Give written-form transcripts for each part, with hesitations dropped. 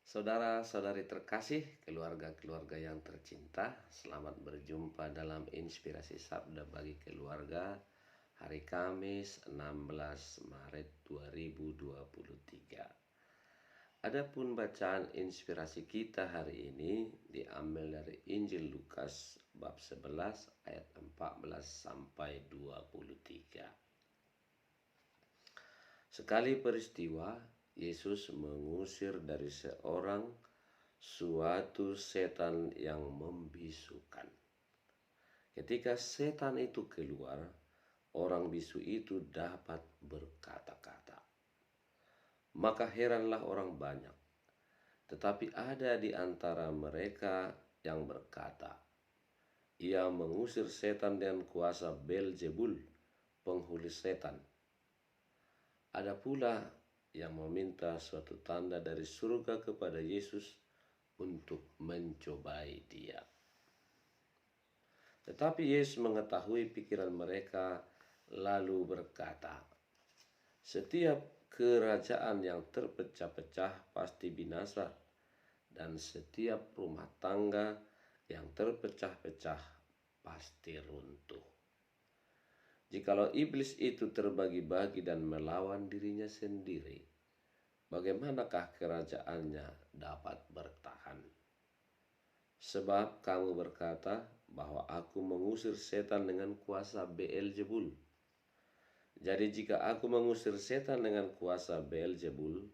Saudara-saudari terkasih, keluarga-keluarga yang tercinta, selamat berjumpa dalam Inspirasi Sabda bagi Keluarga hari Kamis 16 Maret 2023. Adapun bacaan inspirasi kita hari ini diambil dari Injil Lukas bab 11 ayat 14 sampai 23. Sekali peristiwa, Yesus mengusir dari seorang suatu setan yang membisukan. Ketika setan itu keluar, orang bisu itu dapat berkata-kata. Maka heranlah orang banyak. Tetapi ada di antara mereka yang berkata, "Ia mengusir setan dengan kuasa Beelzebul, penghulu setan." Ada pula yang meminta suatu tanda dari surga kepada Yesus untuk mencobai dia. Tetapi Yesus mengetahui pikiran mereka lalu berkata, "Setiap kerajaan yang terpecah-pecah pasti binasa, dan setiap rumah tangga yang terpecah-pecah pasti runtuh. Jikalau iblis itu terbagi-bagi dan melawan dirinya sendiri, bagaimanakah kerajaannya dapat bertahan? Sebab kamu berkata bahwa aku mengusir setan dengan kuasa Beelzebul. Jadi jika aku mengusir setan dengan kuasa Beelzebul,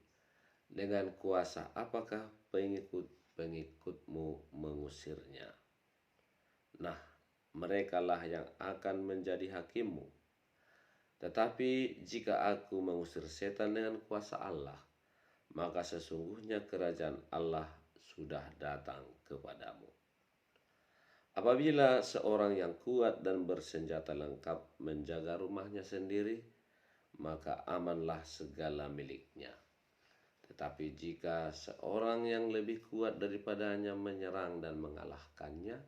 dengan kuasa apakah pengikut-pengikutmu mengusirnya? Nah, merekalah yang akan menjadi hakimmu. Tetapi jika aku mengusir setan dengan kuasa Allah, maka sesungguhnya kerajaan Allah sudah datang kepadamu. Apabila seorang yang kuat dan bersenjata lengkap menjaga rumahnya sendiri, maka amanlah segala miliknya. Tetapi jika seorang yang lebih kuat daripadanya menyerang dan mengalahkannya,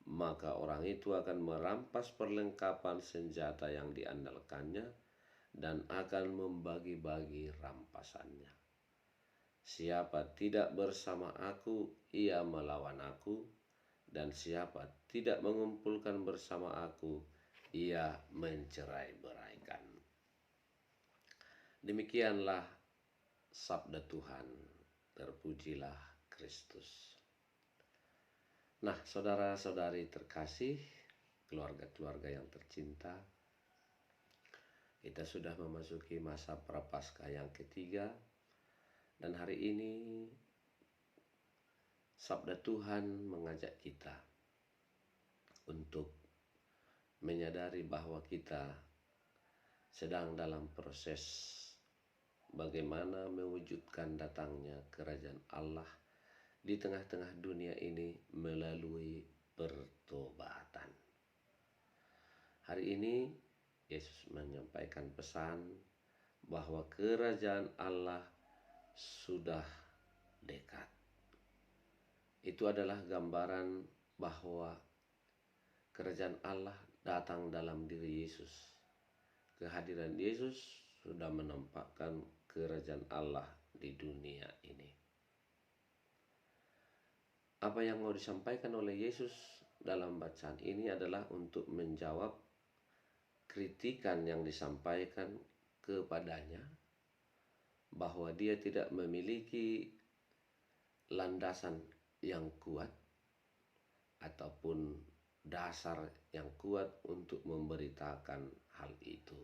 maka orang itu akan merampas perlengkapan senjata yang diandalkannya dan akan membagi-bagi rampasannya. Siapa tidak bersama aku, ia melawan aku, dan siapa tidak mengumpulkan bersama aku, ia mencerai-beraikan." Demikianlah sabda Tuhan. Terpujilah Kristus. Nah, saudara-saudari terkasih, keluarga-keluarga yang tercinta, kita sudah memasuki masa Prapaskah yang ketiga, dan hari ini sabda Tuhan mengajak kita untuk menyadari bahwa kita sedang dalam proses bagaimana mewujudkan datangnya kerajaan Allah di tengah-tengah dunia ini melalui pertobatan. Hari ini Yesus menyampaikan pesan bahwa kerajaan Allah sudah dekat. Itu adalah gambaran bahwa kerajaan Allah datang dalam diri Yesus. Kehadiran Yesus sudah menampakkan kerajaan Allah di dunia ini. Apa yang mau disampaikan oleh Yesus dalam bacaan ini adalah untuk menjawab kritikan yang disampaikan kepadanya bahwa dia tidak memiliki landasan yang kuat ataupun dasar yang kuat untuk memberitakan hal itu.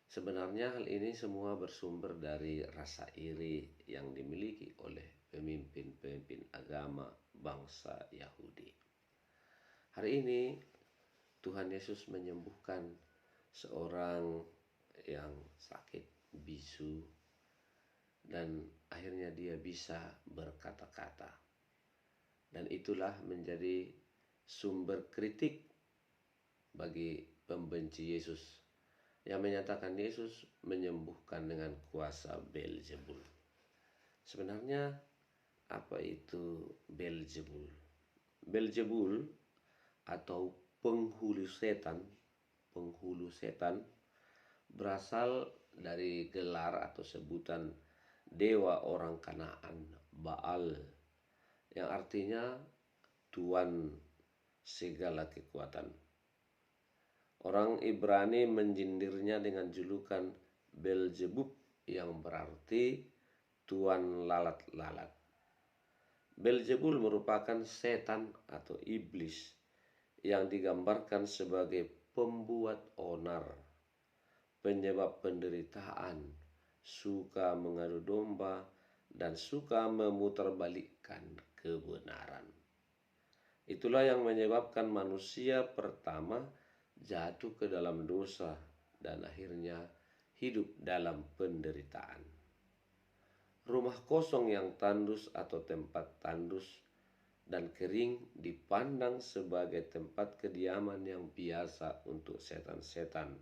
Sebenarnya hal ini semua bersumber dari rasa iri yang dimiliki oleh pemimpin-pemimpin agama bangsa Yahudi. Hari ini Tuhan Yesus menyembuhkan seorang yang sakit bisu, dan akhirnya dia bisa berkata-kata. Dan itulah menjadi sumber kritik bagi pembenci Yesus yang menyatakan Yesus menyembuhkan dengan kuasa Beelzebul. Sebenarnya apa itu Beelzebul? Beelzebul atau penghulu setan berasal dari gelar atau sebutan dewa orang Kanaan, Baal, yang artinya Tuan segala kekuatan. Orang Ibrani menjindirnya dengan julukan Beelzebub yang berarti Tuan lalat-lalat. Beelzebul merupakan setan atau iblis yang digambarkan sebagai pembuat onar, penyebab penderitaan, suka mengadu domba, dan suka memutarbalikkan kebenaran. Itulah yang menyebabkan manusia pertama jatuh ke dalam dosa dan akhirnya hidup dalam penderitaan. Rumah kosong yang tandus atau tempat tandus dan kering dipandang sebagai tempat kediaman yang biasa untuk setan-setan.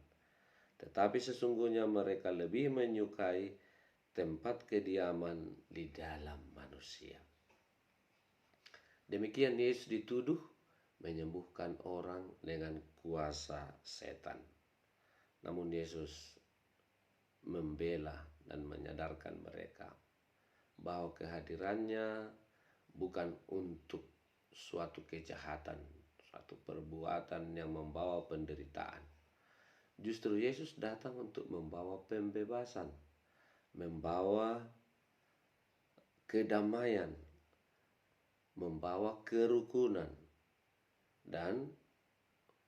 Tetapi sesungguhnya mereka lebih menyukai tempat kediaman di dalam manusia. Demikian Yesus dituduh menyembuhkan orang dengan kuasa setan. Namun Yesus membela dan menyadarkan mereka bahwa kehadirannya bukan untuk suatu kejahatan, suatu perbuatan yang membawa penderitaan. Justru Yesus datang untuk membawa pembebasan, membawa kedamaian, membawa kerukunan, dan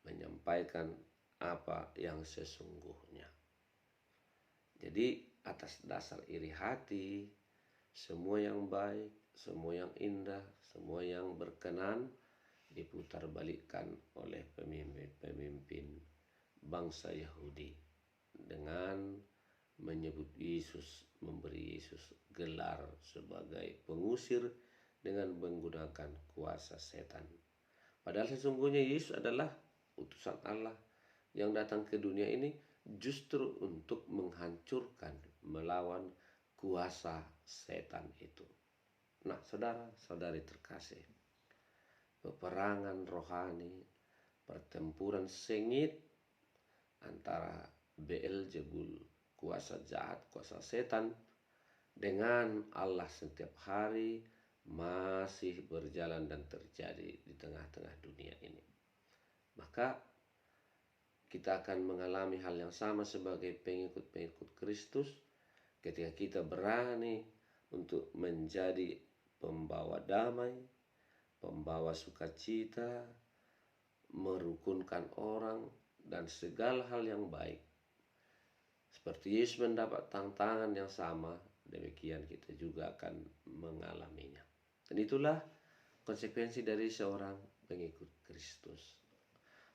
menyampaikan apa yang sesungguhnya. Jadi atas dasar iri hati, semua yang baik, semua yang indah, semua yang berkenan diputarbalikkan oleh pemimpin bangsa Yahudi dengan menyebut Yesus, memberi Yesus gelar sebagai pengusir dengan menggunakan kuasa setan. Padahal sesungguhnya Yesus adalah utusan Allah yang datang ke dunia ini justru untuk menghancurkan, melawan kuasa setan itu. Nah, saudara-saudari terkasih, peperangan rohani, pertempuran sengit antara Beelzebul, kuasa jahat, kuasa setan, dengan Allah setiap hari masih berjalan dan terjadi di tengah-tengah dunia ini. Maka kita akan mengalami hal yang sama sebagai pengikut-pengikut Kristus ketika kita berani untuk menjadi pembawa damai, pembawa sukacita, merukunkan orang, dan segala hal yang baik. Seperti Yesus mendapat tantangan yang sama, demikian kita juga akan mengalaminya. Dan itulah konsekuensi dari seorang pengikut Kristus.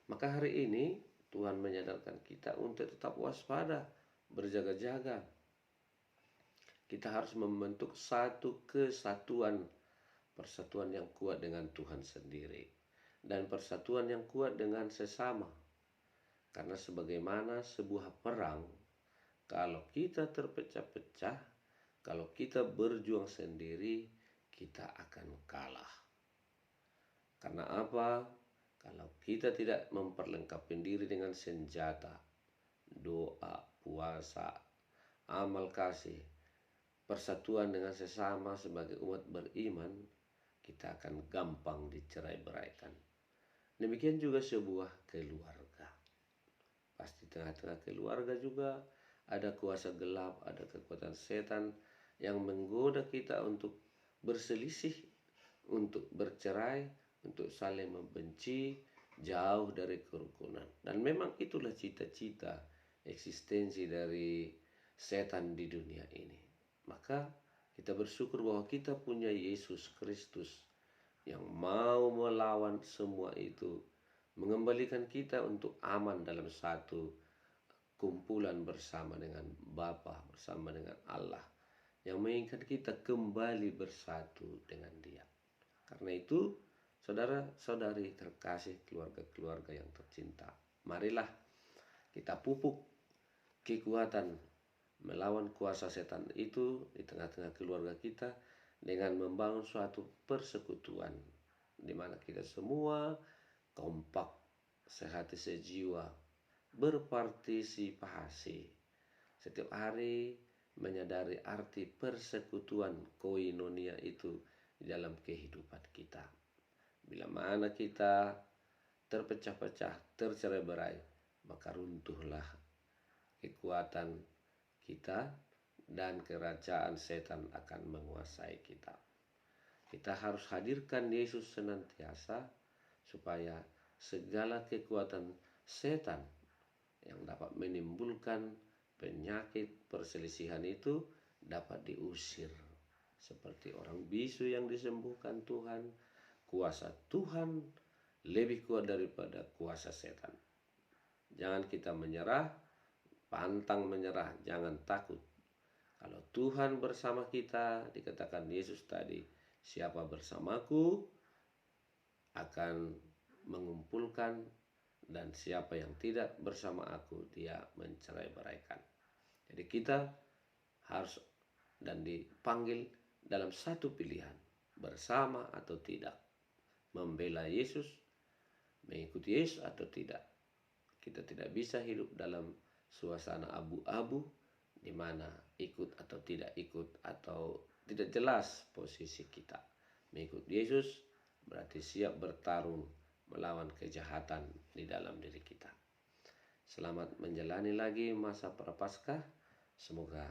Maka hari ini Tuhan menyadarkan kita untuk tetap waspada, berjaga-jaga. Kita harus membentuk satu kesatuan, persatuan yang kuat dengan Tuhan sendiri, dan persatuan yang kuat dengan sesama. Karena sebagaimana sebuah perang, kalau kita terpecah-pecah, kalau kita berjuang sendiri, kita akan kalah. Karena apa? Kalau kita tidak memperlengkapi diri dengan senjata, doa, puasa, amal kasih, persatuan dengan sesama sebagai umat beriman, kita akan gampang dicerai-beraikan. Demikian juga sebuah keluarga. Pasti tengah-tengah keluarga juga ada kuasa gelap, ada kekuatan setan yang menggoda kita untuk berselisih, untuk bercerai, untuk saling membenci, jauh dari kerukunan. Dan memang itulah cita-cita eksistensi dari setan di dunia ini. Maka kita bersyukur bahwa kita punya Yesus Kristus yang mau melawan semua itu, mengembalikan kita untuk aman dalam satu kumpulan bersama dengan Bapa, bersama dengan Allah, yang menginginkan kita kembali bersatu dengan Dia. Karena itu, saudara-saudari terkasih, keluarga-keluarga yang tercinta, marilah kita pupuk kekuatan melawan kuasa setan itu di tengah-tengah keluarga kita dengan membangun suatu persekutuan di mana kita semua kompak, sehati sejiwa, berpartisipasi setiap hari menyadari arti persekutuan koinonia itu di dalam kehidupan kita. Bila mana kita terpecah-pecah, tercerai-berai, maka runtuhlah kekuatan kita dan kerajaan setan akan menguasai kita. Kita harus hadirkan Yesus senantiasa supaya segala kekuatan setan yang dapat menimbulkan penyakit perselisihan itu dapat diusir. Seperti orang bisu yang disembuhkan Tuhan, kuasa Tuhan lebih kuat daripada kuasa setan. Jangan kita menyerah, pantang menyerah, jangan takut. Kalau Tuhan bersama kita, dikatakan Yesus tadi, siapa bersamaku akan mengumpulkan, dan siapa yang tidak bersama aku dia mencerai-beraikan. Jadi kita harus dan dipanggil dalam satu pilihan, bersama atau tidak, membela Yesus, mengikuti Yesus atau tidak. Kita tidak bisa hidup dalam suasana abu-abu di mana ikut atau tidak ikut atau tidak jelas posisi kita. Mengikuti Yesus berarti siap bertarung melawan kejahatan di dalam diri kita. Selamat menjalani lagi masa Prapaskah. Semoga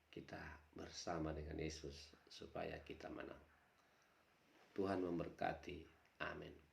kita bersama dengan Yesus supaya kita menang. Tuhan memberkati. Amin.